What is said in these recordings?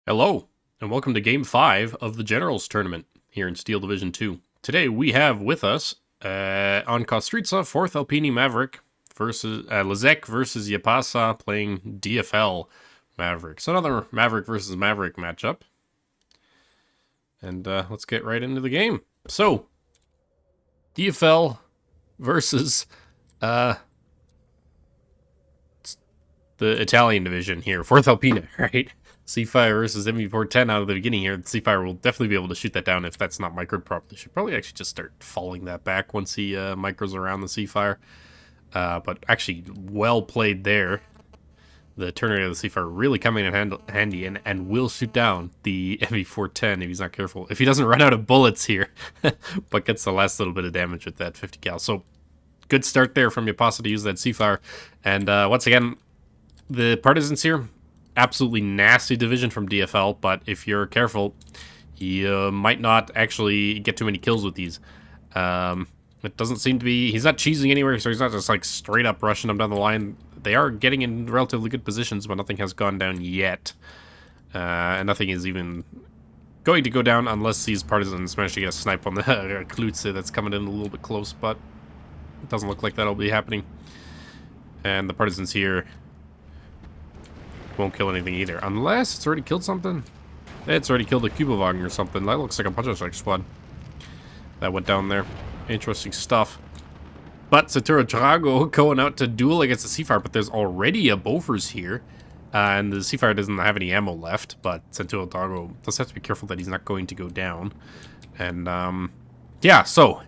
Hello, and welcome to Game 5 of the Generals Tournament here in Steel Division 2. Today we have with us, on Kostritsa, 4th Alpini Maverick versus Liszek versus Jaapaasa playing DFL Maverick. So another Maverick versus Maverick matchup. And let's get right into the game. So, DFL versus the Italian division here, 4th Alpina, right? C-Fire versus MV410 out of the beginning here. The C-Fire will definitely be able to shoot that down if that's not microed properly. Should probably actually just start falling that back once he micros around the C-Fire. But actually, well played there. The turn of the C-Fire really coming in handy and will shoot down the MV410 if he's not careful. If he doesn't run out of bullets here, but gets the last little bit of damage with that 50 cal. So, good start there from Jaapaasa to use that C-Fire. And once again, the Partisans here, absolutely nasty division from DFL, but if you're careful, you might not actually get too many kills with these. It doesn't seem to be... He's not cheesing anywhere, so he's not just like straight up rushing them down the line. They are getting in relatively good positions, but nothing has gone down yet. And nothing is even going to go down unless these Partisans manage to get a snipe on the Klutze that's coming in a little bit close, but it doesn't look like that'll be happening. And the Partisans here won't kill anything either, unless it's already killed something. It's already killed a Kubowagen or something. That looks like a Puncher-Strike squad that went down there. Interesting stuff. But Centura Drago going out to duel against the C-Fire, but there's already a Bofors here. And the C-Fire doesn't have any ammo left, but Centura Drago does have to be careful that he's not going to go down. And, yeah, so,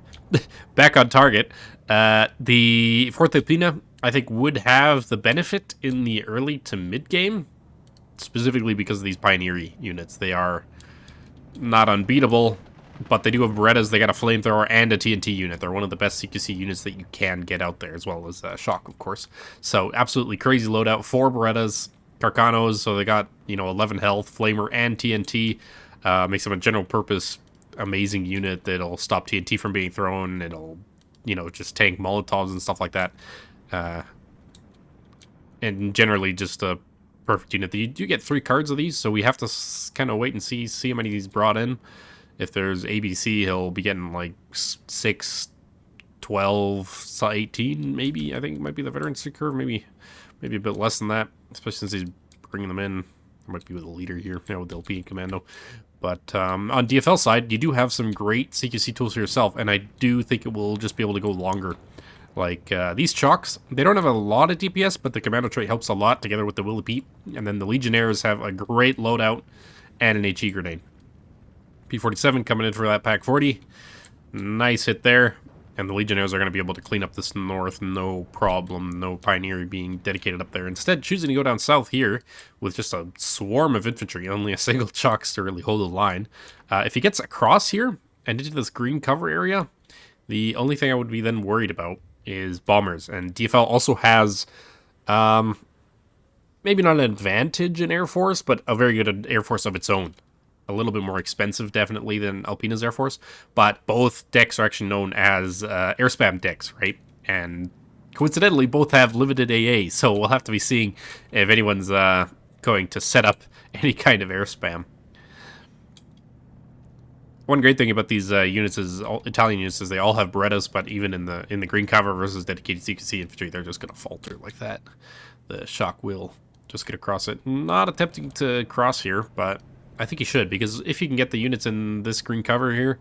back on target. The 4th Alpina, I think, would have the benefit in the early to mid game, specifically because of these Pioneer units. They are not unbeatable, but they do have Berettas. They got a Flamethrower and a TNT unit. They're one of the best CQC units that you can get out there, as well as Shock, of course. So, absolutely crazy loadout. 4 Berettas, Carcanos, so they got, 11 health, Flamer, and TNT. Makes them a general purpose, amazing unit that'll stop TNT from being thrown. It'll, just tank Molotovs and stuff like that. And generally just a perfect unit. You do get 3 cards of these, so we have to kind of wait and see how many of these brought in. If there's ABC, he'll be getting like 6, 12, 18, maybe. I think it might be the veteran curve, maybe a bit less than that, especially since he's bringing them in. Might be with a leader here, with the LP and Commando. But on DFL side, you do have some great CQC tools for yourself, and I do think it will just be able to go longer. Like, these Chalks, they don't have a lot of DPS, but the Commando trait helps a lot together with the Willy Pete. And then the Legionnaires have a great loadout and an HE grenade. P47 coming in for that Pack 40. Nice hit there. And the Legionnaires are going to be able to clean up this north, no problem. No Pioneer being dedicated up there. Instead, choosing to go down south here with just a swarm of infantry. Only a single Chalks to really hold the line. If he gets across here and into this green cover area, the only thing I would be then worried about is bombers, and DFL also has maybe not an advantage in Air Force, but a very good Air Force of its own. A little bit more expensive, definitely, than Alpina's Air Force, but both decks are actually known as air spam decks, right? And coincidentally, both have limited AA, so we'll have to be seeing if anyone's going to set up any kind of air spam. One great thing about these units is Italian units is they all have Berettas, but even in the green cover versus dedicated CQC infantry, they're just gonna falter like that. The Shock will just get across it. Not attempting to cross here, but I think he should, because if you can get the units in this green cover here,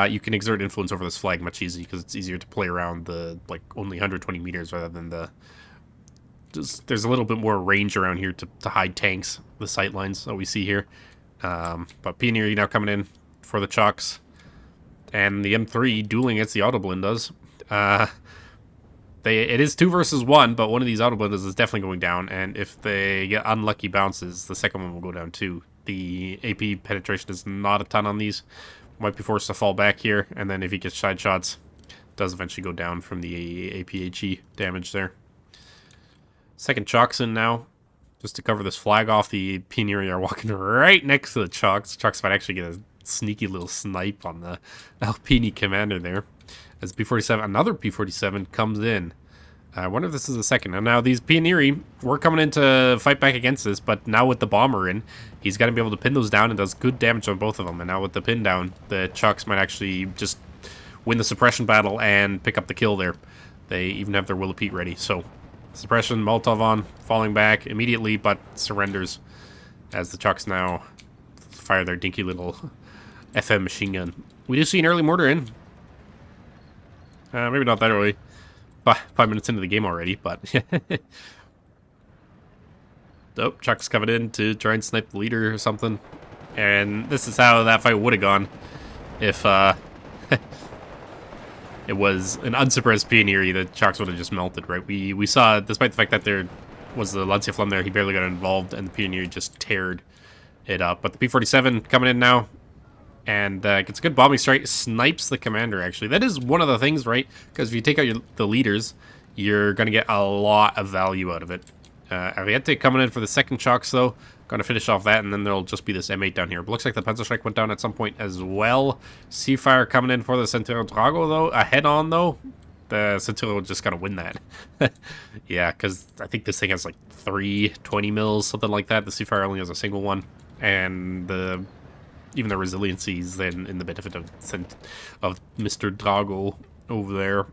you can exert influence over this flag much easier, because it's easier to play around the only 120 meters rather than the. There's a little bit more range around here to hide tanks, the sight lines that we see here. But Pioneer now coming in for the Chalks, and the M3 dueling against the Autoblindas. It is 2 versus 1, but one of these Autoblindas is definitely going down, and if they get unlucky bounces, the second one will go down too. The AP penetration is not a ton on these. Might be forced to fall back here, and then if he gets side shots, does eventually go down from the APHE damage there. Second Chalks in now, just to cover this flag off. The Pioneer are walking right next to the Chalks. Chalks might actually get a sneaky little snipe on the Alpini commander there. As P47, another P47 comes in. I wonder if this is the second. And now these Pioneeri, we're coming in to fight back against this, but now with the bomber in, he's got to be able to pin those down and does good damage on both of them. And now with the pin down, the Chucks might actually just win the suppression battle and pick up the kill there. They even have their Willipede ready. So suppression, Molotov on, falling back immediately, but surrenders as the Chucks now fire their dinky little FM machine gun. We do see an early mortar in. Maybe not that early. 5 minutes into the game already, but... Oh, Chuck's coming in to try and snipe the leader or something. And this is how that fight would have gone if it was an unsuppressed Pioneeri. The Chucks would have just melted, right? We saw, despite the fact that there was the Lancia Flem there, he barely got involved, and the Pioneeri just teared it up. But the P-47 coming in now, and gets a good bombing strike, snipes the commander, actually. That is one of the things, right? Because if you take out the leaders, you're going to get a lot of value out of it. Ariete coming in for the second Chucks, though. Going to finish off that, and then there'll just be this M8 down here. But looks like the pencil strike went down at some point as well. Seafire coming in for the Centuro Drago, though. A head-on, though. The Centuro just got to win that. Yeah, because I think this thing has like 320 mils, something like that. The Seafire only has a single one. And even the resiliency is then in the benefit of Mr. Drago over there.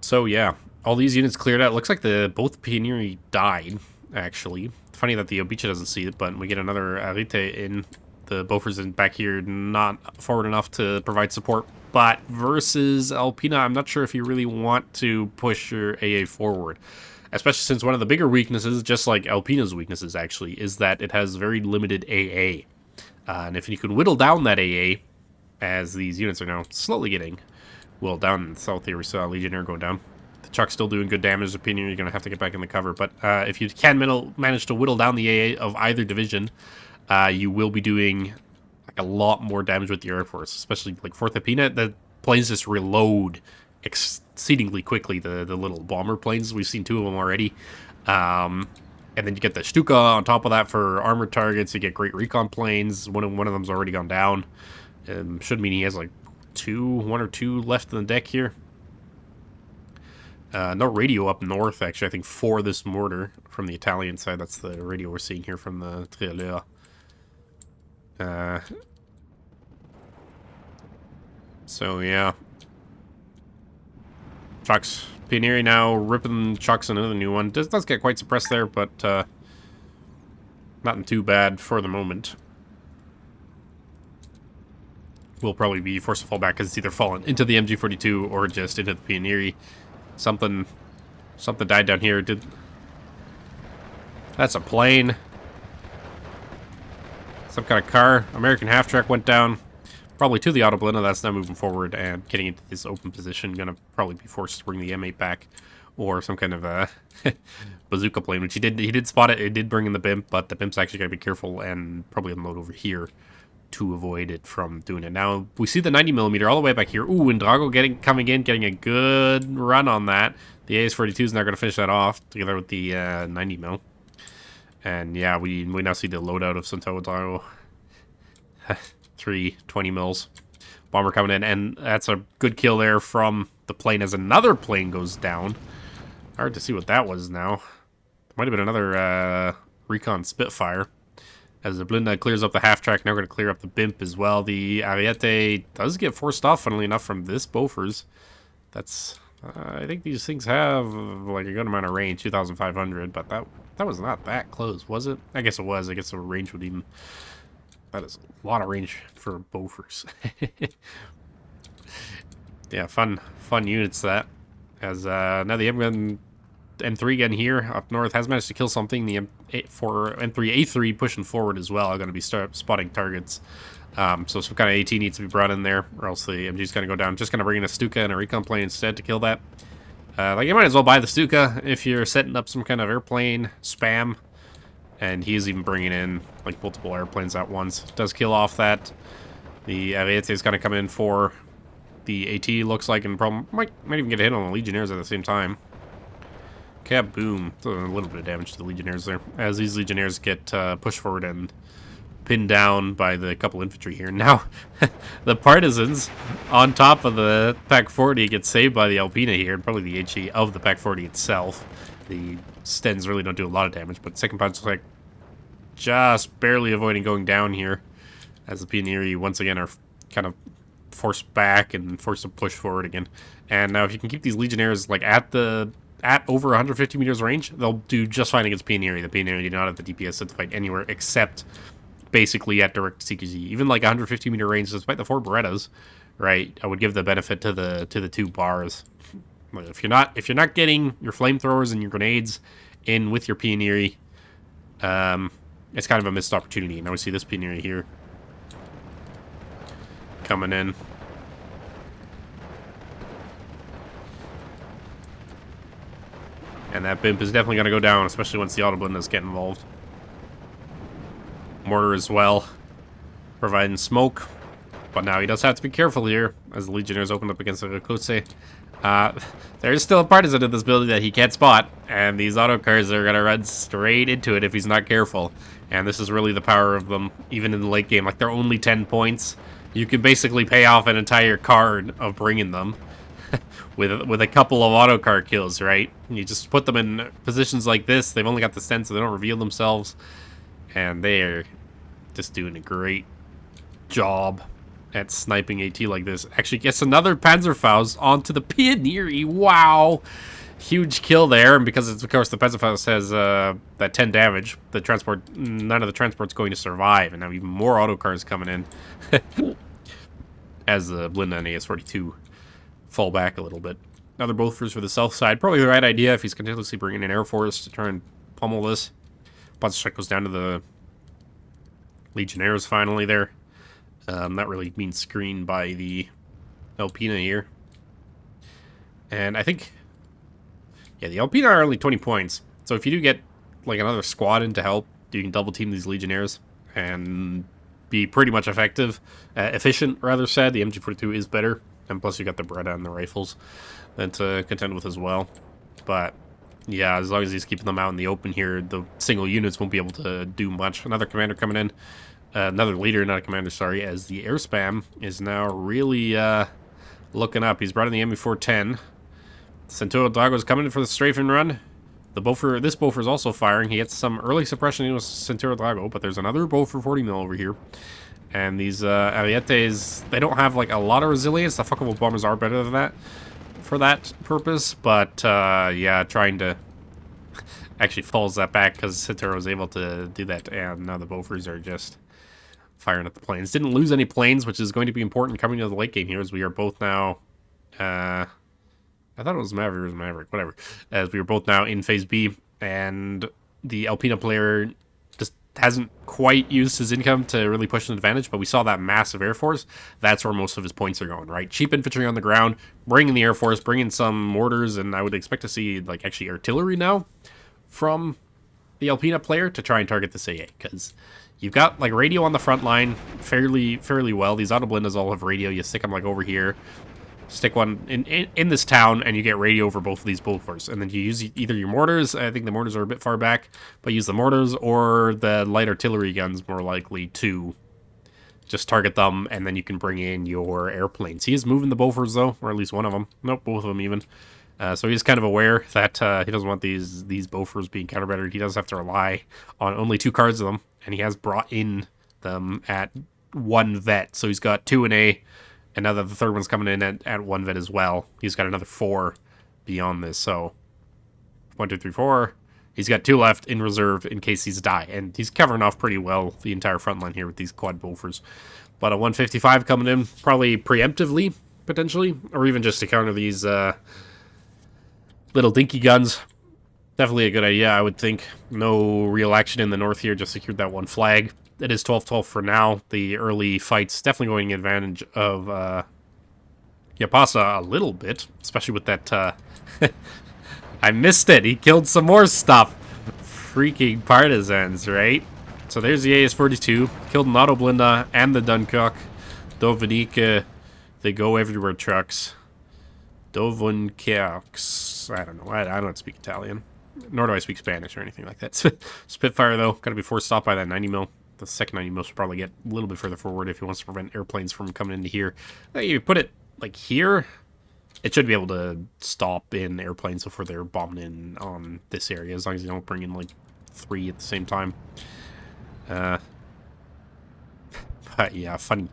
So yeah, all these units cleared out. Looks like both Pioneeri died, actually. Funny that the Obicha doesn't see it, but we get another Arite in. The Bofors in back here, not forward enough to provide support. But versus Alpina, I'm not sure if you really want to push your AA forward. Especially since one of the bigger weaknesses, just like Alpina's weaknesses actually, is that it has very limited AA. And if you can whittle down that AA, as these units are now slowly getting whittled down in the south here, we saw Legionnaire go down. The Chuck's still doing good damage. Opinion, you're going to have to get back in the cover. But if you can manage to whittle down the AA of either division, you will be doing like a lot more damage with the Air Force, especially like 4th Alpina. The planes just reload exceedingly quickly, the little bomber planes. We've seen 2 of them already. And then you get the Stuka on top of that for armored targets. You get great recon planes. One of them's already gone down. Should mean he has like 1 or 2 left in the deck here. No radio up north, actually, I think, for this mortar from the Italian side. That's the radio we're seeing here from the Trioleur. So, yeah. Chucks. Pioneeri now ripping Chucks another new one. Does get quite suppressed there, but nothing too bad for the moment. We'll probably be forced to fall back because it's either fallen into the MG42 or just into the Pioneeri. Something died down here. That's a plane. Some kind of car. American half-track went down. Probably to the Autoblina. That's now moving forward and getting into this open position. Gonna probably be forced to bring the M8 back. Or some kind of bazooka plane, which he did spot it. It did bring in the BIMP, but the BIMP's actually gotta be careful and probably unload over here to avoid it from doing it. Now, we see the 90mm all the way back here. Ooh, and Drago coming in, getting a good run on that. The AS-42 is now going to finish that off together with the 90mm. And yeah, we now see the loadout of Santo Drago. 3 20mm. Bomber coming in, and that's a good kill there from the plane as another plane goes down. Hard to see what that was now. Might have been another Recon Spitfire. As the Blinda clears up the half-track, now we're going to clear up the BIMP as well. The Ariete does get forced off, funnily enough, from this Bofors. That's... I think these things have, like, a good amount of range, 2,500, but that was not that close, was it? I guess it was. I guess the range would even... That is a lot of range for Bofors. Yeah, fun units, that. As, now the M3 again here up north has managed to kill something. The M3A3 pushing forward as well. Going to be spotting targets. So some kind of AT needs to be brought in there, or else the MG's going to go down. Just going to bring in a Stuka and a recon plane instead to kill that. Like, you might as well buy the Stuka if you're setting up some kind of airplane spam. And he is even bringing in like multiple airplanes at once. Does kill off that. The Ariete is going to come in for the AT, looks like, and probably might even get a hit on the Legionnaires at the same time. Kaboom. So a little bit of damage to the Legionnaires there. As these Legionnaires get pushed forward and pinned down by the couple infantry here. Now, the Partisans on top of the Pak 40 get saved by the Alpini here, and probably the HE of the Pak 40 itself. The Stens really don't do a lot of damage, but second punch like just barely avoiding going down here, as the Pionieri once again are kind of forced back and forced to push forward again. And now if you can keep these Legionnaires like at over 150 meters range, they'll do just fine against Pionieri. The Pionieri do not have the DPS to fight anywhere except basically at direct CQZ. Even like 150 meter range, despite the 4 Berettas, right? I would give the benefit to the 2 bars. If you're not getting your flamethrowers and your grenades in with your Pionieri, it's kind of a missed opportunity. Now we see this Pionieri here coming in. And that Bimp is definitely going to go down, especially once the Autoblindas get involved. Mortar as well, providing smoke. But now he does have to be careful here, as the Legionnaires open up against the Rakutse. There is still a partisan in this building that he can't spot, and these autocars are going to run straight into it if he's not careful. And this is really the power of them, even in the late game. Like, they're only 10 points. You can basically pay off an entire card of bringing them with a couple of autocar kills, right? You just put them in positions like this. They've only got the sense, so they don't reveal themselves. And they're just doing a great job at sniping AT like this. Actually gets another Panzerfaust onto the Pionieri. Wow! Huge kill there, and because it's, of course, the Panzerfaust has that 10 damage, the transport, none of the transport's going to survive, and now even more autocars coming in. As the Blinda and AS-42 fall back a little bit. Another Bofors for the south side. Probably the right idea if he's continuously bringing in Air Force to try and pummel this. Bunch goes down to the Legionnaires finally there. Not really being screened by the Alpina here. And I think, yeah, the Alpina are only 20 points. So if you do get like another squad in to help, you can double team these Legionnaires and be pretty much effective. Efficient, rather said. The MG42 is better. And plus you got the Beretta and the rifles then to contend with as well. But yeah, as long as he's keeping them out in the open here, the single units won't be able to do much. Another commander coming in. Another leader, not a commander, sorry, as the air spam is now really looking up. He's brought in the ME410. Centuro Drago's coming in for the strafing run. The Bofor, this Bofor is also firing. He gets some early suppression into Centuro Drago, but there's another Bofor 40 mil over here. And these Arietes, they don't have like a lot of resilience. The fuckable bombers are better than that for that purpose, but yeah, trying to actually falls that back because Centuro was able to do that, and now the Bofors are just firing at the planes. Didn't lose any planes, which is going to be important coming to the late game here, as we are both now, I thought it was Maverick, whatever, as we are both now in Phase B, and the Alpina player just hasn't quite used his income to really push an advantage, but we saw that massive Air Force. That's where most of his points are going, right? Cheap infantry on the ground, bringing the Air Force, bringing some mortars, and I would expect to see, like, actually artillery now from the Alpina player to try and target this AA, because you've got like radio on the front line fairly well. These Autoblindas all have radio. You stick them like over here, stick one in this town, and you get radio over both of these Bofors. And then you use either your mortars. I think the mortars are a bit far back, but use the mortars or the light artillery guns, more likely to just target them, and then you can bring in your airplanes. He is moving the Bofors though, or at least one of them. Nope, both of them even. So he's kind of aware that he doesn't want these Bofors being counterbattered. He does have to rely on only 2 cards of them, and he has brought in them at 1 vet. So he's got 2 in A, and now that the third one's coming in at 1 vet as well. He's got another 4 beyond this. So 1, 2, 3, 4. He's got 2 left in reserve in case these die, and he's covering off pretty well the entire front line here with these quad Bofors. But a 155 coming in, probably preemptively, potentially, or even just to counter these little dinky guns. Definitely a good idea, I would think. No real action in the north here, just secured that 1 flag. It is 12-12 for now. The early fights definitely going advantage of Jaapaasa a little bit, especially with that... I missed it! He killed some more stuff! Freaking Partisans, right? So there's the AS-42. Killed an Autoblinda and the Dunkirk. Dominique, they go everywhere trucks. Dovunkerks. I don't know. I don't speak Italian. Nor do I speak Spanish or anything like that. Spitfire, though, got to be forced off by that 90 mil. The second 90 mils will probably get a little bit further forward if he wants to prevent airplanes from coming into here. You put it like here, it should be able to stop in airplanes before they're bombing in on this area, as long as you don't bring in like 3 at the same time. But yeah, funny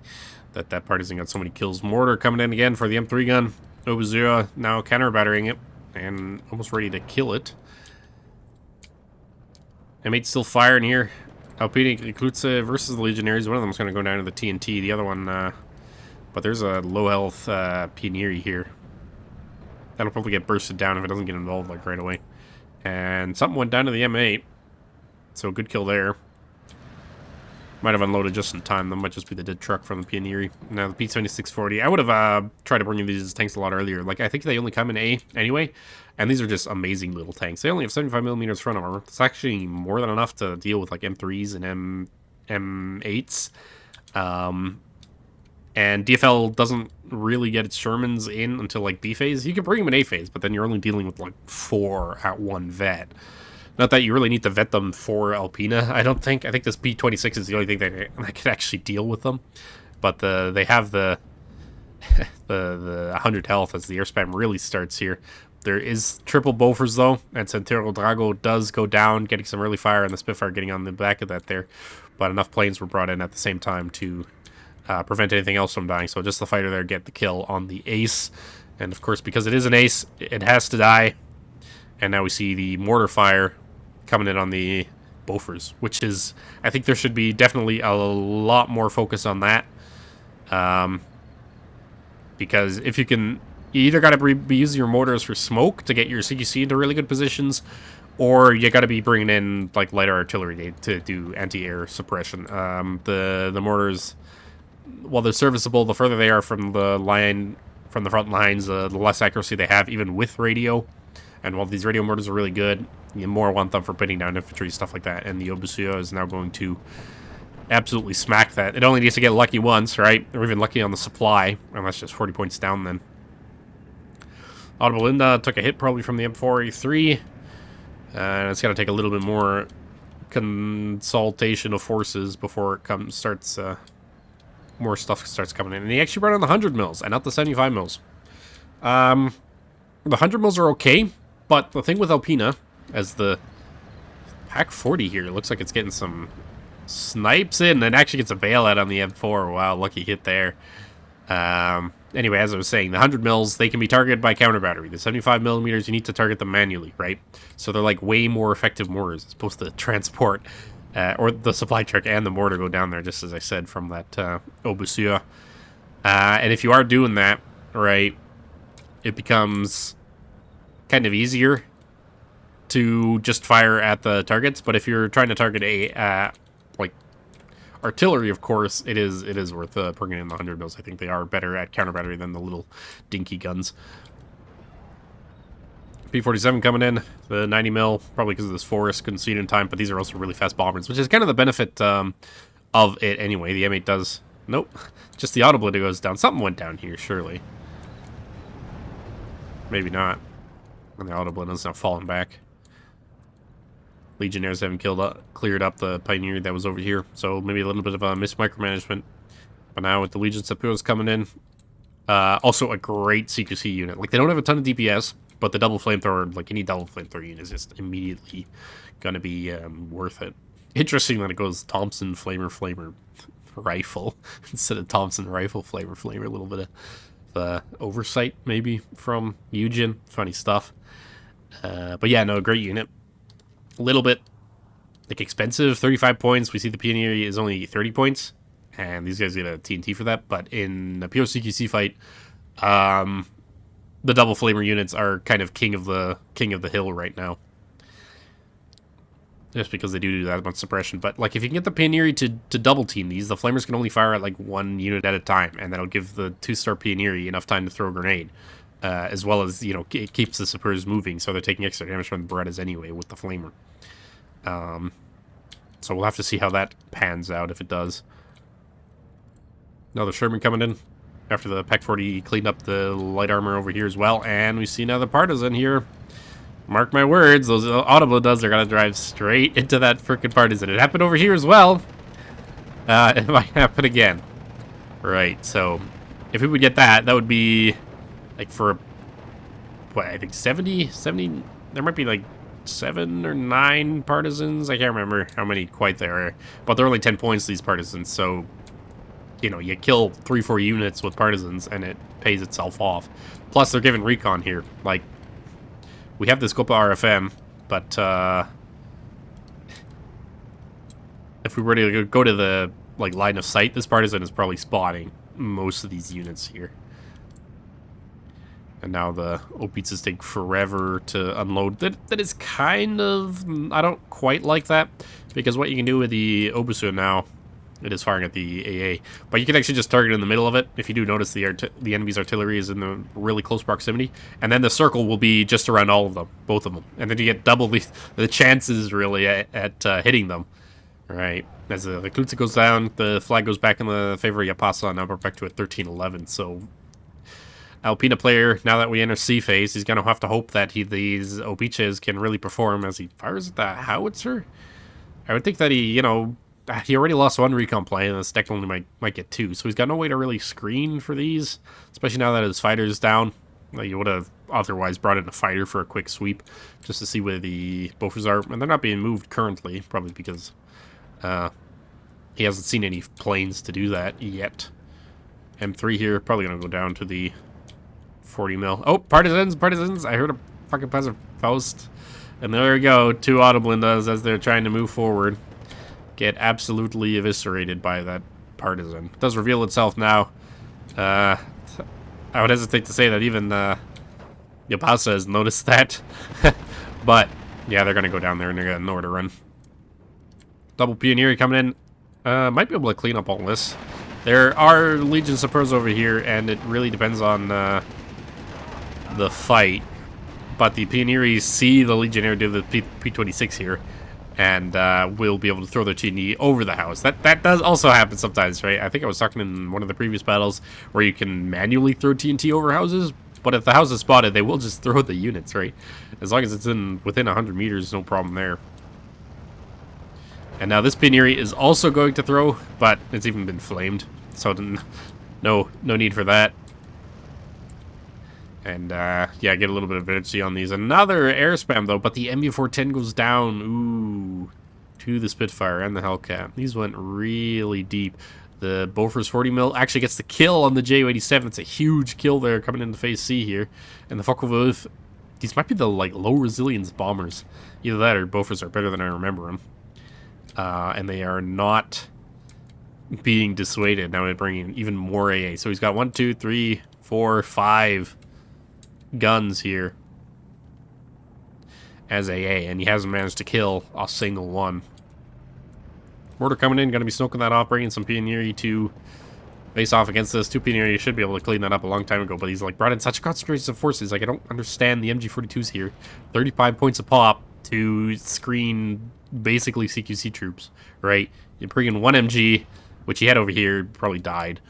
that partisan got so many kills. Mortar coming in again for the M3 gun. Obuzura now counter-battering it and almost ready to kill it. M8 still firing here. Alpini versus the Legionaries. One of them is going to go down to the TNT. The other one, but there's a low health Pionieri here. That'll probably get bursted down if it doesn't get involved like right away. And something went down to the M8. So good kill there. Might have unloaded just in time. That might just be the dead truck from the Pionieri. Now the P-7640. I would have tried to bring in these tanks a lot earlier. Like, I think they only come in A anyway. And these are just amazing little tanks. They only have 75mm front armor. It's actually more than enough to deal with like M3s and M8s. And DFL doesn't really get its Shermans in until like B phase. You can bring them in A phase, but then you're only dealing with like 4 at one vet. Not that you really need to vet them for Alpina, I don't think. I think this P-26 is the only thing that could actually deal with them. But they have the 100 health as the air spam really starts here. There is triple Bofors though, and Santiago Drago does go down, getting some early fire, and the Spitfire getting on the back of that there. But enough planes were brought in at the same time to prevent anything else from dying. So just the fighter there get the kill on the ace. And of course, because it is an ace, it has to die. And now we see the mortar fire coming in on the Bofors, which is, I think there should be definitely a lot more focus on that. Because if you can, you either got to be using your mortars for smoke to get your CQC into really good positions, or you got to be bringing in like lighter artillery to do anti-air suppression. The mortars, while they're serviceable, the further they are from the line, from the front lines, the less accuracy they have, even with radio. And while these radio mortars are really good, you more want them for putting down infantry, stuff like that. And the Obusua is now going to absolutely smack that. It only needs to get lucky once, right? Or even lucky on the supply. And that's just 40 points down then. Audible Linda took a hit probably from the M4A3. And it's got to take a little bit more consultation of forces before it starts... more stuff starts coming in. And he actually brought on the 100 mils and not the 75 mils. The 100 mils are okay, but the thing with Alpina, as the Pack 40 here, looks like it's getting some snipes in and actually gets a bailout on the M4. Wow, lucky hit there. Anyway, as I was saying, the 100 mils, they can be targeted by counter battery. The 75 millimeters, you need to target them manually, right? So they're like way more effective mortars as opposed to transport. Or the supply truck and the mortar go down there, just as I said, from that Obusua. And if you are doing that, right, it becomes kind of easier to just fire at the targets. But if you're trying to target like artillery, of course, it is worth bringing in the 100 mils. I think they are better at counter battery than the little dinky guns. P-47 coming in, the 90 mil, probably because of this forest, couldn't see it in time, but these are also really fast bombers, which is kind of the benefit of it anyway. The M8 does... Nope. Just the audible goes down. Something went down here, surely. Maybe not. And the audible is now falling back. Legionnaires haven't cleared up the Pioneer that was over here, so maybe a little bit of a mismicromanagement. But now with the Legion Sapuros coming in, also a great CQC unit. Like, they don't have a ton of DPS, but the double flamethrower, like any double flamethrower unit, is just immediately gonna be worth it. Interesting that it goes Thompson Flamer rifle instead of Thompson rifle flamer. A little bit of oversight maybe from Eugen. Funny stuff. But yeah, no, great unit. A little bit like expensive, 35 points. We see the Pioneer is only 30 points, and these guys get a TNT for that. But in a pure CQC fight, the double flamer units are kind of king of the hill right now, just because they do that much suppression. But like, if you can get the Pioneer to double team these, the flamers can only fire at like one unit at a time, and that'll give the 2-star Pioneer enough time to throw a grenade, as well as, you know, it keeps the supers moving, so they're taking extra damage from the Berettas anyway with the flamer. So we'll have to see how that pans out if it does. Another Sherman coming in after the Pack 40 cleaned up the light armor over here as well. And we see another partisan here. Mark my words, those audible duds are going to drive straight into that frickin' partisan. It happened over here as well. It might happen again. Right, so if we would get that, that would be like for, what, I think 70, there might be like 7 or 9 partisans. I can't remember how many quite there are, but they're only 10 points, these partisans, so, you know, you kill 3-4 units with partisans and it pays itself off. Plus, they're giving recon here. Like, we have this Copa RFM, but if we were to go to the like line of sight, this partisan is probably spotting most of these units here. And now the Opitzas take forever to unload. That is kind of... I don't quite like that, because what you can do with the Obusu now, it is firing at the AA. But you can actually just target in the middle of it. If you do notice, the enemy's artillery is in the really close proximity. And then the circle will be just around all of them, both of them. And then you get double the chances, really, at hitting them. Right. As the Klutze goes down, the flag goes back in the favor of Jaapaasa, and now we're back to a 13-11. So, Alpini player, now that we enter C phase, he's going to have to hope that these Opices can really perform as he fires at the howitzer. I would think that he, you know, he already lost 1 recon plane, and this deck only might get 2. So he's got no way to really screen for these, especially now that his fighter's down. Like, you would have otherwise brought in a fighter for a quick sweep, just to see where the buffers are. And they're not being moved currently, probably because... he hasn't seen any planes to do that yet. M3 here, probably gonna go down to the 40 mil. Oh, partisans! I heard a fucking peasant Faust. And there we go, 2 Autoblindas as they're trying to move forward. Get absolutely eviscerated by that partisan. It does reveal itself now. I would hesitate to say that even Jaapaasa has noticed that. But, yeah, they're gonna go down there and they're gonna know where to run. Double Pioneer coming in. Might be able to clean up all this. There are Legion Supers over here, and it really depends on the fight. But the Pioneers see the Legionnaire do the P26 here, and will be able to throw their TNT over the house. That does also happen sometimes, right? I think I was talking in one of the previous battles where you can manually throw TNT over houses, but if the house is spotted, they will just throw the units, right? As long as it's within 100 meters, no problem there. And now this Pioneer is also going to throw, but it's even been flamed, so no need for that. And yeah, get a little bit of energy on these. Another air spam though, but the MU410 goes down. Ooh, to the Spitfire and the Hellcat. These went really deep. The Bofors 40 mil actually gets the kill on the Ju-87. It's a huge kill there coming into phase C here. And the Focke-Wulf, these might be the like low resilience bombers. Either that or Bofors are better than I remember them. And they are not being dissuaded. Now we're bringing even more AA. So he's got 1, 2, 3, 4, 5 guns here as AA, and he hasn't managed to kill a single one. Mortar coming in, going to be smoking that off, bringing some Pioneer to face off against this. 2 Pioneer, you should be able to clean that up a long time ago, but he's like brought in such concentration of forces. Like, I don't understand the MG42s here. 35 points a pop to screen basically CQC troops, right? You bring in 1 MG, which he had over here, probably died.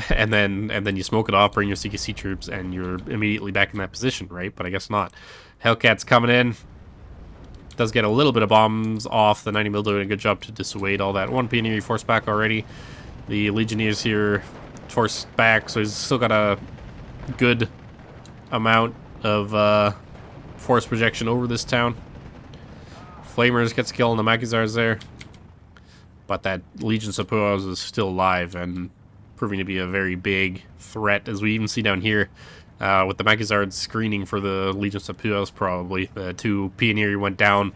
And then you smoke it off, bring your CQC troops, and you're immediately back in that position, right? But I guess not. Hellcat's coming in. Does get a little bit of bombs off. The 90 mil doing a good job to dissuade all that. 1 Pioneer forced back already. The Legionnaires here forced back, so he's still got a good amount of force projection over this town. Flamers gets killed, and the Maquisards there. But that Legion Suppose is still alive and proving to be a very big threat, as we even see down here with the Maquisards screening for the Legion Suppose, probably. The 2 Pioneer went down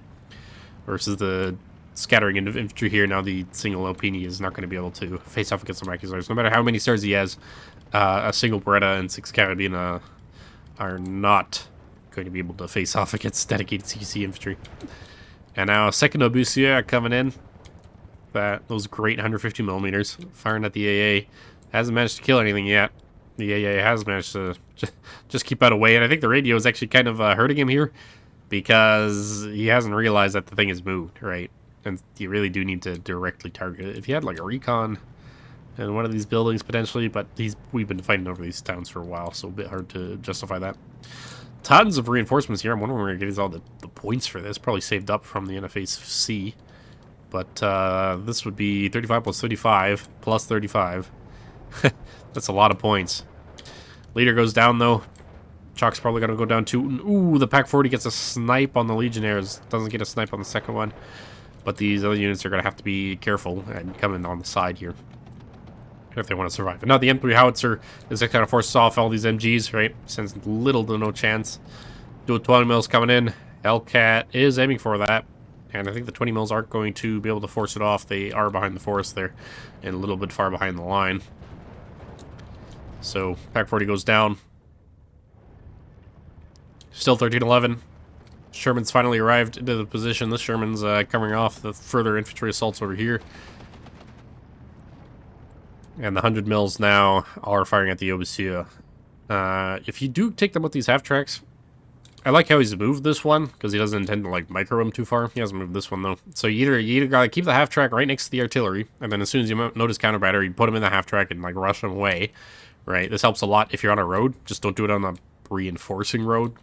versus the scattering into infantry here. Now the single Alpini is not going to be able to face off against the Maquisards. No matter how many stars he has, a single Beretta and 6 Carabina are not going to be able to face off against dedicated CQC infantry. And now second Obusier coming in. Those great 150 millimeters firing at the AA. Hasn't managed to kill anything yet. The AA has managed to just keep out of way. And I think the radio is actually kind of hurting him here, because he hasn't realized that the thing has moved, right? And you really do need to directly target it. If you had like a recon in one of these buildings potentially, but we've been fighting over these towns for a while, so a bit hard to justify that. Tons of reinforcements here. I'm wondering where he gets all the points for this. Probably saved up from the NFA C. But this would be 35 plus 35 plus 35. That's a lot of points. Leader goes down, though. Chalk's probably going to go down too. Ooh, the Pack 40 gets a snipe on the Legionnaires. Doesn't get a snipe on the second one. But these other units are going to have to be careful and come in on the side here if they want to survive. And now the M3 howitzer is kind of forces off all these MGs, right? Sends little to no chance. Dual 20 mils coming in. Hellcat is aiming for that. And I think the 20 mils aren't going to be able to force it off. They are behind the forest there and a little bit far behind the line. So Pack 40 goes down. Still 13-11. Sherman's finally arrived into the position. This Sherman's covering off the further infantry assaults over here. And the 100 mils now are firing at the Jaapaasa. If you do take them with these half tracks, I like how he's moved this one because he doesn't intend to like micro him too far. He hasn't moved this one though. So you either gotta keep the half track right next to the artillery, and then as soon as you notice counter battery, you put him in the half track and like rush him away. Right. This helps a lot if you're on a road. Just don't do it on a reinforcing road.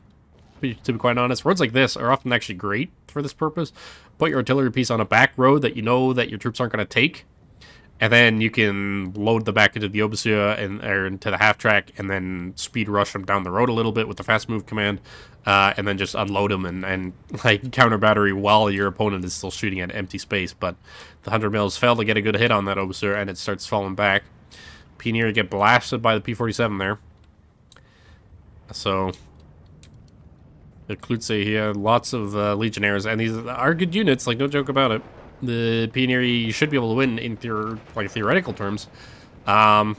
To be quite honest, roads like this are often actually great for this purpose. Put your artillery piece on a back road that you know that your troops aren't going to take, and then you can load the back into the Jaapaasa or into the half track, and then speed rush them down the road a little bit with the fast move command, and then just unload them and like counter battery while your opponent is still shooting at empty space. But the 100 mils failed to get a good hit on that Jaapaasa, and it starts falling back. Pioneer get blasted by the P-47 there. So the Klutze here, lots of Legionnaires, and these are good units, like no joke about it. The Pioneer you should be able to win in theoretical terms, but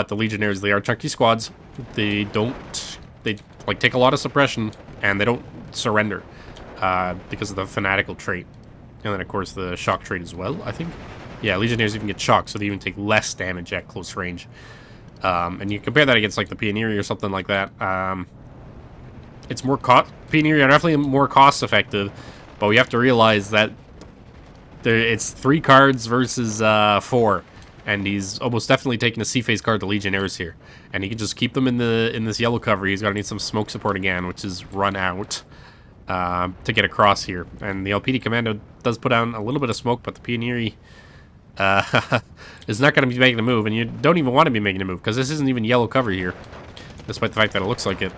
the Legionnaires, they are chunky squads. They like take a lot of suppression, and they don't surrender because of the fanatical trait, and then of course the shock trait as well. I think, yeah, Legionnaires even get shocked, so they even take less damage at close range. And you compare that against like the Pioneer or something like that. It's more Pioneer are definitely more cost effective, but we have to realize that it's 3 cards versus 4, and he's almost definitely taking a C-phase card to Legionnaires here, and he can just keep them in this yellow cover. He's gonna need some smoke support again, which is run out to get across here. And the Alpini commando does put down a little bit of smoke, but the Pioneer is not going to be making a move, and you don't even want to be making a move because this isn't even yellow cover here, despite the fact that it looks like it.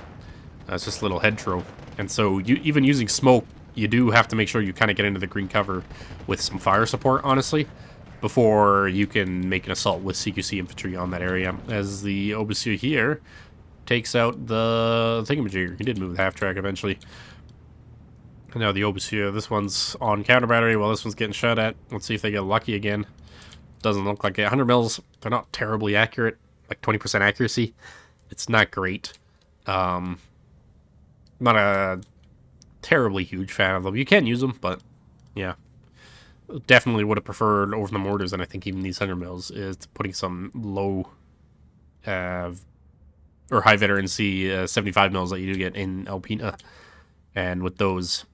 It's just a little hedgerow, and so even using smoke, you do have to make sure you kind of get into the green cover with some fire support, honestly, before you can make an assault with CQC infantry on that area. As the Jaapaasa here takes out the thingamajigger. He did move the half track eventually. And now the Jaapaasa, this one's on counter battery while this one's getting shot at. Let's see if they get lucky again. Doesn't look like it. 100 mils, they're not terribly accurate, like 20% accuracy. It's not great. Not a terribly huge fan of them. You can use them, but yeah. Definitely would have preferred over the mortars, and I think even these 100 mils is putting some low or high veterancy 75 mils that you do get in Alpini. And with those,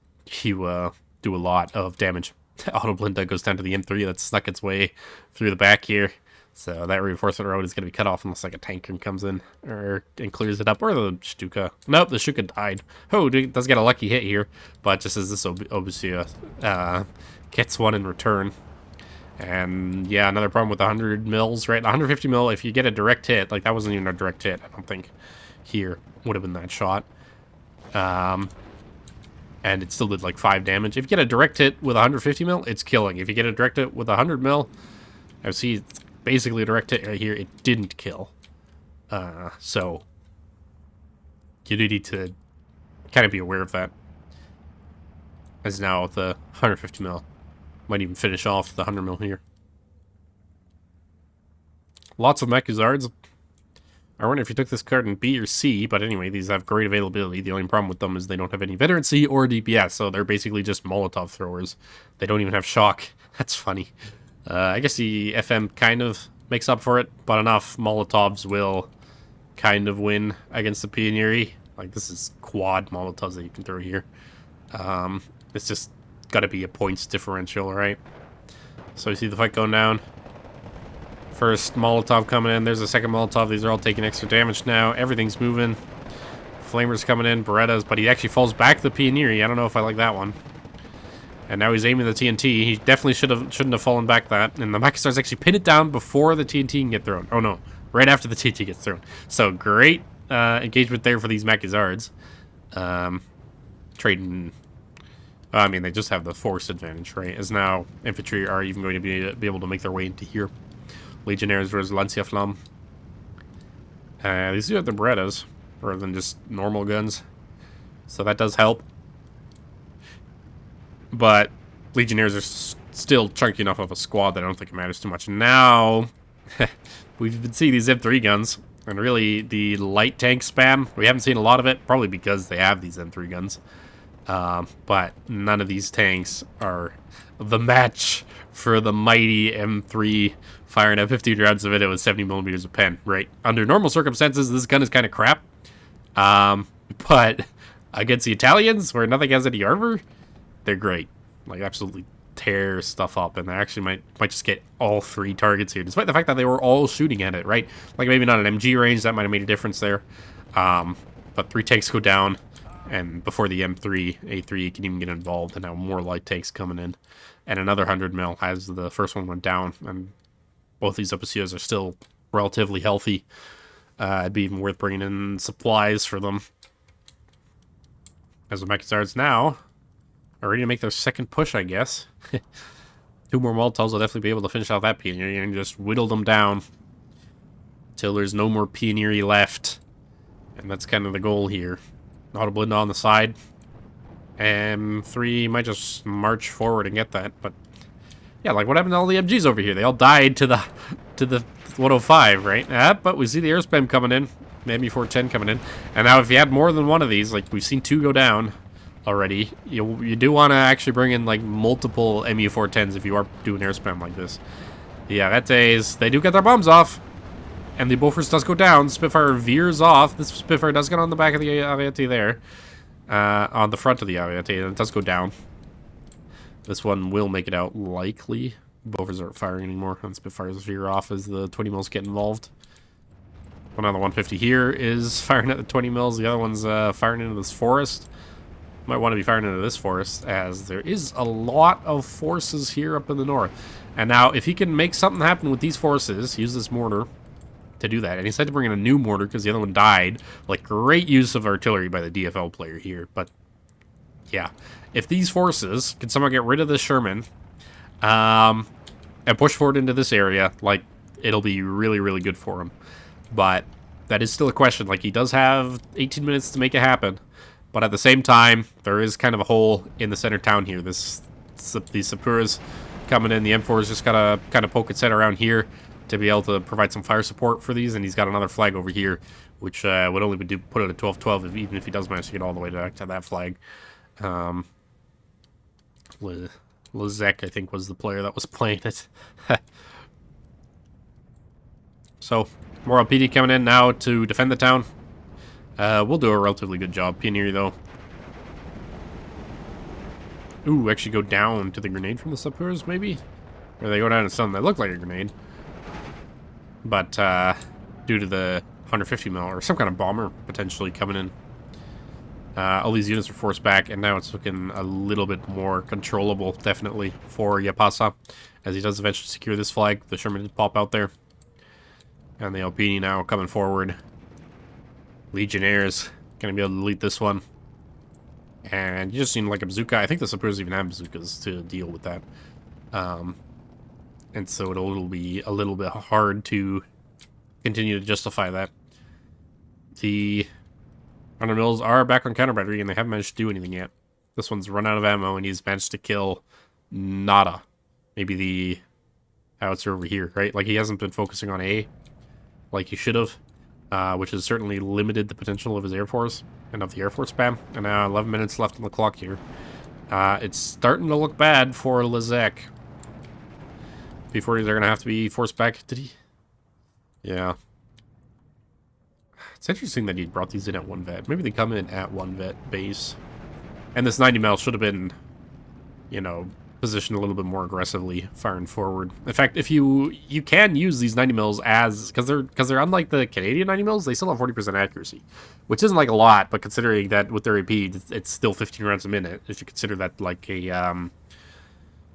you do a lot of damage. Auto Blinda goes down to the M3 that's snuck its way through the back here. So that reinforcement road is going to be cut off unless like a tanker comes in and clears it up. Or the Stuka. Nope, the Stuka died. Oh, it does get a lucky hit here. But just as this Jaapaasa gets one in return. And yeah, another problem with the 100 mils, right? The 150 mil, if you get a direct hit, like that wasn't even a direct hit, I don't think, here would have been that shot. And it still did like 5 damage. If you get a direct hit with 150 mil, it's killing. If you get a direct hit with 100 mil, I see it's basically a direct hit right here. It didn't kill. So you do need to kind of be aware of that. As now the 150 mil might even finish off the 100 mil here. Lots of Mechuzards. I wonder if you took this card in B or C, but anyway, these have great availability. The only problem with them is they don't have any veterancy or DPS, so they're basically just Molotov throwers. They don't even have shock. That's funny. I guess the FM kind of makes up for it, but enough Molotovs will kind of win against the Pioneer. Like, this is quad Molotovs that you can throw here. It's just got to be a points differential, right? So you see the fight going down. First Molotov coming in. There's a second Molotov. These are all taking extra damage now. Everything's moving. Flamer's coming in. Berettas, but he actually falls back to the Pioneer. I don't know if I like that one. And now he's aiming the TNT. He definitely shouldn't have fallen back that. And the Machistars actually pin it down before the TNT can get thrown. Oh no, right after the TNT gets thrown. So great engagement there for these Machistars. Trading. I mean, they just have the force advantage, right? As now infantry are even going to be able to make their way into here. Legionnaires versus Lancia Flamme. These do have the Berettas rather than just normal guns, so that does help. But Legionnaires are still chunky enough of a squad that I don't think it matters too much. Now, we've been seeing these M3 guns, and really the light tank spam, we haven't seen a lot of it, probably because they have these M3 guns. But none of these tanks are the match for the mighty M3 firing at 15 rounds of it with 70 millimeters of pen, right? Under normal circumstances, this gun is kind of crap. But against the Italians, where nothing has any armor, they're great. Like, absolutely tear stuff up, and they actually might just get all 3 targets here, despite the fact that they were all shooting at it, right? Like, maybe not an MG range, that might have made a difference there. But 3 tanks go down, and before the M3, A3 can even get involved, and now more light tanks coming in. And another 100 mil as the first one went down, and both these OPCOs are still relatively healthy. It'd be even worth bringing in supplies for them. As the Machistars now are ready to make their second push, I guess. 2 more Molotovs will definitely be able to finish off that Pioneer and just whittle them down till there's no more Pioneer left. And that's kind of the goal here. Autoblinda on the side. M3 might just march forward and get that, but yeah, like what happened to all the MGs over here? They all died to the 105, right? But we see the air spam coming in, maybe 410 coming in, and now if you had more than one of these, like we've seen 2 go down already, you do want to actually bring in like multiple MU410s if you are doing air spam like this. The Arietes, they do get their bombs off, and the Bofors does go down. Spitfire veers off. This Spitfire does get on the back of the Ariete there. On the front of the Ariete, and it does go down. This one will make it out, likely. Bofors aren't firing anymore, and Spitfires veer off as the 20 mils get involved. Another 150 here is firing at the 20 mils. The other one's firing into this forest. Might want to be firing into this forest, as there is a lot of forces here up in the north. And now, if he can make something happen with these forces, use this mortar to do that. And he decided to bring in a new mortar because the other one died. Like, great use of artillery by the DFL player here. But, yeah. If these forces can somehow get rid of this Sherman, and push forward into this area, like, it'll be really, really good for him. But that is still a question. Like, he does have 18 minutes to make it happen. But at the same time, there is kind of a hole in the center town here. These Sapuras coming in. The M4's just got to kind of poke its head around here to be able to provide some fire support for these. And he's got another flag over here, which would only be put it at 12-12, even if he does manage to get all the way back to that flag. Liszek, I think, was the player that was playing it. So, more Alpini coming in now to defend the town. We'll do a relatively good job. Pioneer, though. Ooh, actually go down to the grenade from the Sapuras, maybe? Or they go down to something that looked like a grenade. But, due to the 150 mil, or some kind of bomber potentially coming in, all these units are forced back, and now it's looking a little bit more controllable, definitely, for Jaapaasa, as he does eventually secure this flag. The Sherman did pop out there. And the Alpini now coming forward. Legionnaires going to be able to lead this one. And you just seen like a bazooka. I think the Sapuras even have bazookas to deal with that. And so it'll be a little bit hard to continue to justify that. The 100 mils are back on counter battery, and they haven't managed to do anything yet. This one's run out of ammo, and he's managed to kill nada. Maybe the howitzer over here, right? Like, he hasn't been focusing on A like he should have, which has certainly limited the potential of his Air Force and of the Air Force spam. And now 11 minutes left on the clock here. It's starting to look bad for Liszek. P-40s are going to have to be forced back. Did he? Yeah. It's interesting that he brought these in at 1 vet. Maybe they come in at 1 vet base. And this 90 mil should have been, you know, positioned a little bit more aggressively, firing forward. In fact, if you can use these 90 mils as, because they're unlike the Canadian 90 mils, they still have 40% accuracy, which isn't like a lot, but considering that with their AP, it's still 15 rounds a minute. If you consider that like a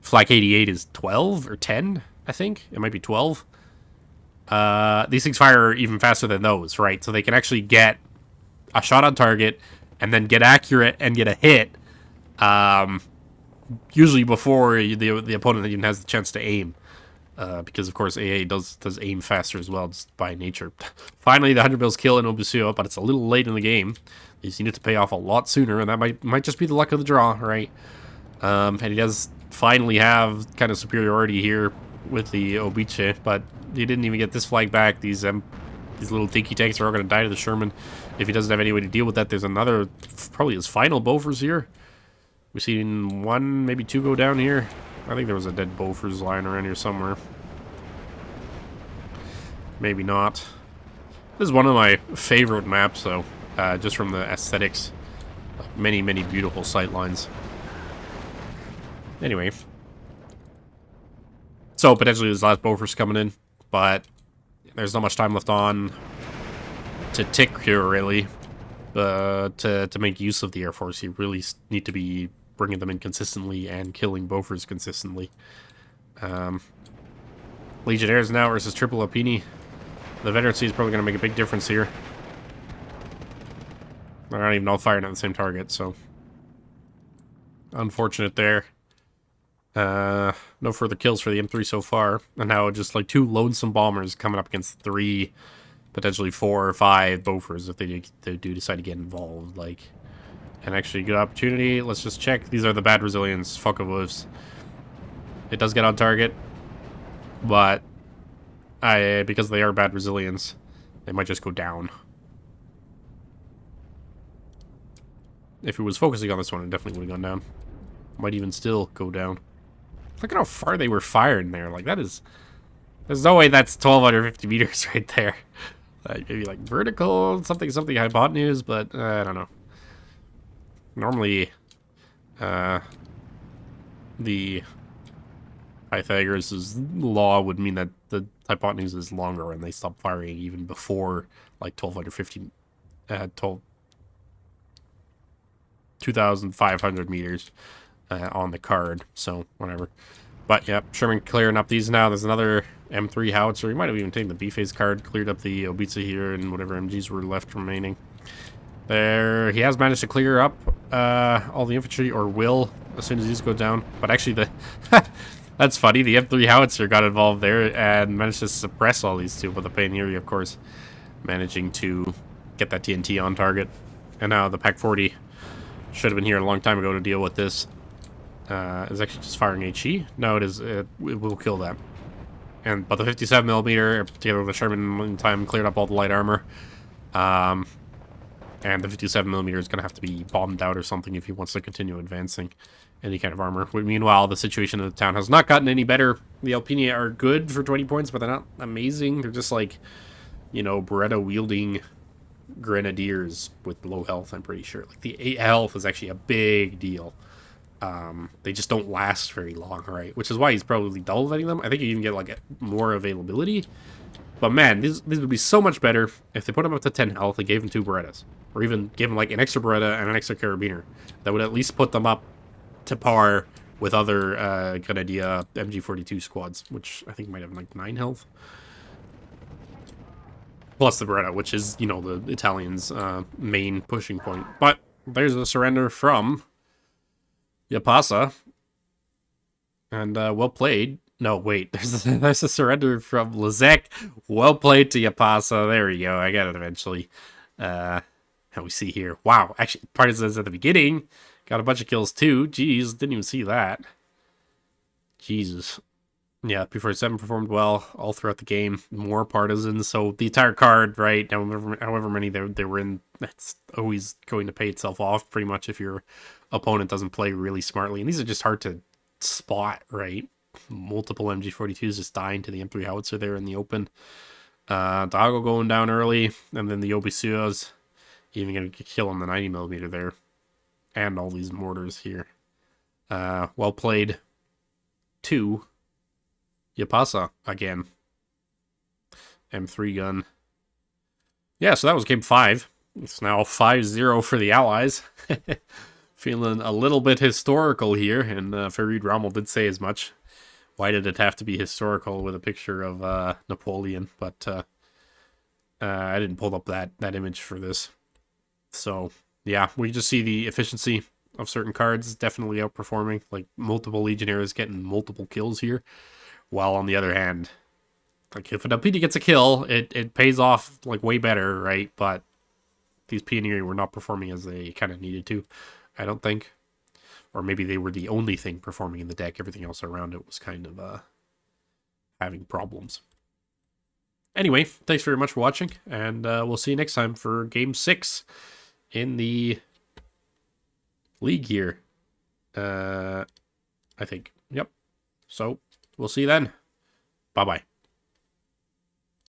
Flak 88 is 12 or 10, I think. It might be 12. These things fire even faster than those, right? So they can actually get a shot on target and then get accurate and get a hit, usually before the opponent even has the chance to aim. Because, of course, AA does aim faster as well, just by nature. Finally, the 100 bills kill in Obusio, but it's a little late in the game. These need to pay off a lot sooner, and that might just be the luck of the draw, right? And he does finally have kind of superiority here with the Obice, but he didn't even get this flag back. These little dinky tanks are all going to die to the Sherman. If he doesn't have any way to deal with that, there's another, probably his final Bofors here. We've seen one, maybe two go down here. I think there was a dead Bofors lying around here somewhere. Maybe not. This is one of my favorite maps, though, just from the aesthetics. Many, many beautiful sight lines. Anyway. So, potentially his last Bofors coming in, but there's not much time left on to tick here, really. To make use of the Air Force, you really need to be bringing them in consistently and killing Bofors consistently. Legionnaires now versus triple Alpini. The veterancy is probably going to make a big difference here. They're not even all firing at the same target, so unfortunate there. No further kills for the M3 so far, and now just like two lonesome bombers coming up against 3, potentially 4 or 5 Bofors if they do decide to get involved. Like, and actually, good opportunity. Let's just check. These are the bad Brazilians. Fuck wolves. It does get on target, but because they are bad Brazilians, they might just go down. If it was focusing on this one, it definitely would have gone down. Might even still go down. Look at how far they were firing there. Like, that is... There's no way that's 1,250 meters right there. Like, maybe, like, vertical, something hypotenuse, but I don't know. Normally, the Pythagoras' law would mean that the hypotenuse is longer and they stop firing even before, like, 2,500 meters on the card. So, whatever. But, yeah, Sherman clearing up these now. There's another M3 howitzer. He might have even taken the B-phase card, cleared up the Obica here, and whatever MGs were left remaining. There, he has managed to clear up all the infantry, or will, as soon as these go down. But actually, that's funny. The M3 howitzer got involved there and managed to suppress all these two. But the Pioneer, of course, managing to get that TNT on target. And now the PAC-40 should have been here a long time ago to deal with this. Is actually just firing HE. No, it is. It will kill that. But the 57mm, together with the Sherman, in time cleared up all the light armor. And the 57mm is going to have to be bombed out or something if he wants to continue advancing any kind of armor. Meanwhile, the situation in the town has not gotten any better. The Alpini are good for 20 points, but they're not amazing. They're just like, you know, Beretta-wielding grenadiers with low health, I'm pretty sure. Like, the 8 health is actually a big deal. They just don't last very long, right? Which is why he's probably double-vetting them. I think you even get, like, more availability. But man, these would be so much better if they put him up to 10 health and gave him 2 Berettas. Or even give him like an extra Beretta and an extra Carabiner. That would at least put them up to par with other Grenadier MG42 squads, which I think might have like 9 health. Plus the Beretta, which is, you know, the Italians' main pushing point. But there's a surrender from Jaapaasa. And well played. No, wait. There's a surrender from Liszek. Well played to Jaapaasa. There we go. I got it eventually. How we see here. Wow. Actually, Partisans at the beginning. Got a bunch of kills too. Jeez. Didn't even see that. Jesus. Yeah, P47 performed well all throughout the game. More Partisans. So the entire card, right? However many they were in, that's always going to pay itself off pretty much if your opponent doesn't play really smartly. And these are just hard to spot, right? Multiple MG42s just dying to the M3 howitzer there in the open. Dago going down early, and then the Obisuas even going to kill on the 90mm there. And all these mortars here. Well played to Jaapaasa again. M3 gun. Yeah, so that was game 5. It's now 5-0 for the Allies. Feeling a little bit historical here, and Farid Rommel did say as much. Why did it have to be historical with a picture of Napoleon? But I didn't pull up that image for this. So, yeah, we just see the efficiency of certain cards definitely outperforming. Like, multiple Legionnaires getting multiple kills here. While on the other hand, like, if an Alpini gets a kill, it pays off, like, way better, right? But these Pioneer were not performing as they kind of needed to, I don't think. Or maybe they were the only thing performing in the deck. Everything else around it was kind of having problems. Anyway, thanks very much for watching, and we'll see you next time for Game 6 in the league here. I think. Yep. So, we'll see you then. Bye-bye.